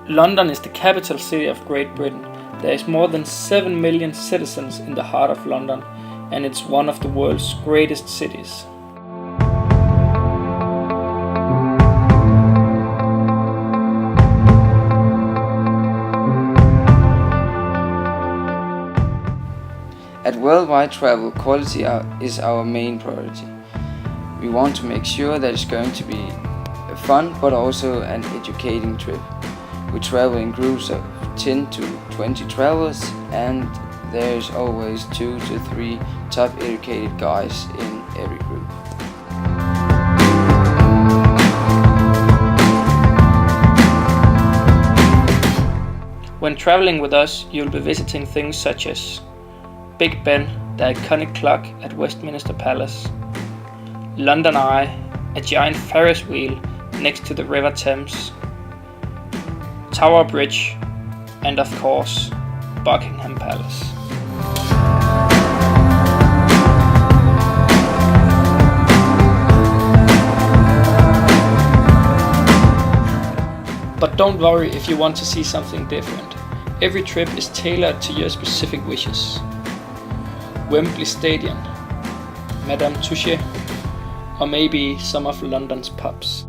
London is the capital city of Great Britain. There is more than 7 million citizens in the heart of London, and it's one of the world's greatest cities. At Worldwide Travel, quality is our main priority. We want to make sure that it's going to be a fun but also an educating trip. We travel in groups of 10 to 20 travelers, and there's always 2 to 3 top educated guys in every group. When traveling with us, you'll be visiting things such as Big Ben, the iconic clock at Westminster Palace, London Eye, a giant Ferris wheel next to the River Thames, Tower Bridge, and of course, Buckingham Palace. But don't worry if you want to see something different. Every trip is tailored to your specific wishes. Wembley Stadium, Madame Tussauds, or maybe some of London's pubs.